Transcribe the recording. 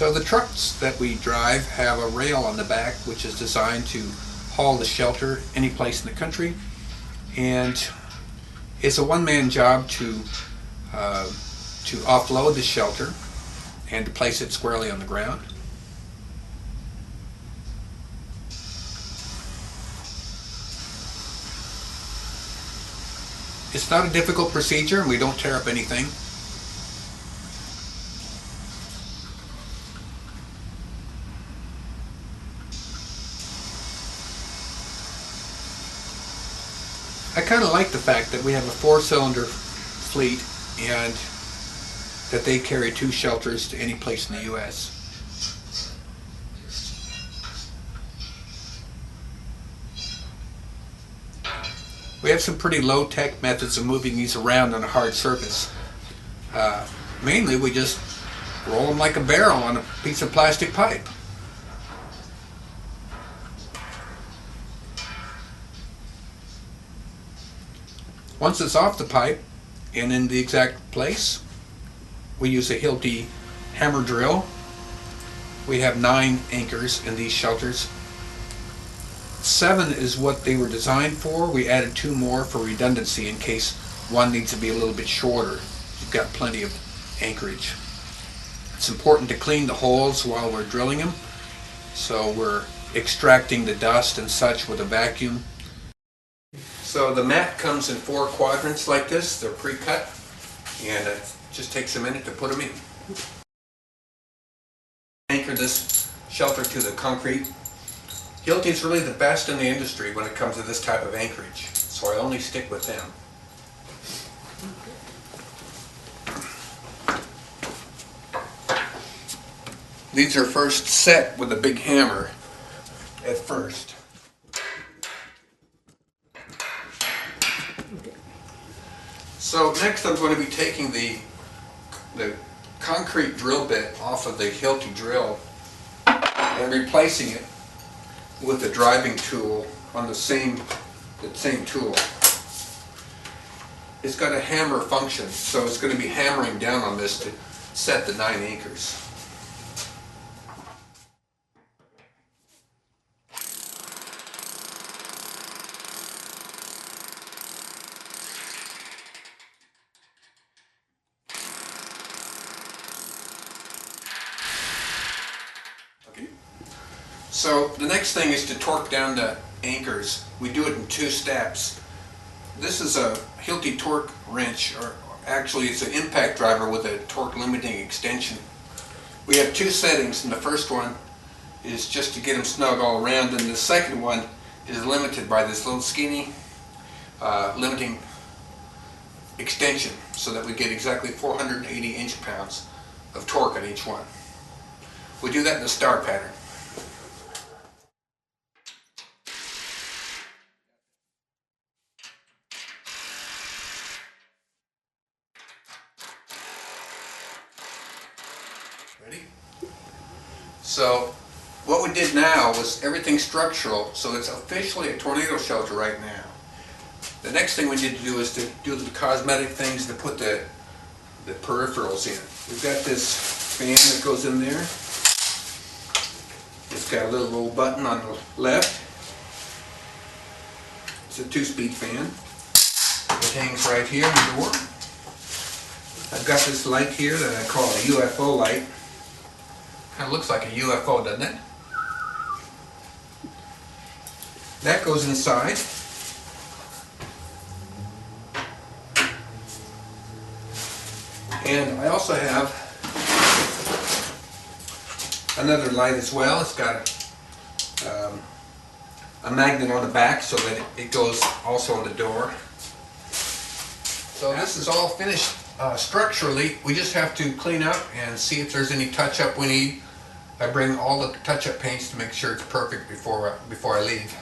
So the trucks that we drive have a rail on the back which is designed to haul the shelter any place in the country, and it's a one-man job to offload the shelter and to place it squarely on the ground. It's not a difficult procedure and we don't tear up anything. I kind of like the fact that we have a 4-cylinder fleet and that they carry 2 shelters to any place in the U.S. We have some pretty low-tech methods of moving these around on a hard surface. Mainly we just roll them like a barrel on a piece of plastic pipe. Once it's off the pipe and in the exact place, we use a Hilti hammer drill. We have 9 anchors in these shelters. 7 is what they were designed for. We added 2 more for redundancy in case one needs to be a little bit shorter. You've got plenty of anchorage. It's important to clean the holes while we're drilling them, so we're extracting the dust and such with a vacuum. So the mat comes in 4 quadrants like this. They're pre-cut, and it just takes a minute to put them in. Anchor this shelter to the concrete. Hilti is really the best in the industry when it comes to this type of anchorage, so I only stick with them. These are first set with a big hammer at first. So next I'm going to be taking the concrete drill bit off of the Hilti drill and replacing it with a driving tool on the same tool. It's got a hammer function, so it's going to be hammering down on this to set the 9 anchors. So the next thing is to torque down the anchors. We do it in 2 steps. This is a Hilti torque wrench, or actually it's an impact driver with a torque limiting extension. We have 2 settings, and the first one is just to get them snug all around, and the second one is limited by this little skinny limiting extension, so that we get exactly 480 inch-pounds of torque on each one. We do that in the star pattern. Ready? So what we did now was everything structural, so it's officially a tornado shelter right now. The next thing we need to do is to do the cosmetic things to put the peripherals in. We've got this fan that goes in there. It's got a little button on the left. It's a 2-speed fan. It hangs right here in the door. I've got this light here that I call a UFO light. Kind of looks like a UFO, doesn't it? That goes inside. And I also have another light as well. It's got a magnet on the back so that it goes also on the door. So this is all finished structurally. We just have to clean up and see if there's any touch-up we need. I bring all the touch-up paints to make sure it's perfect before I leave.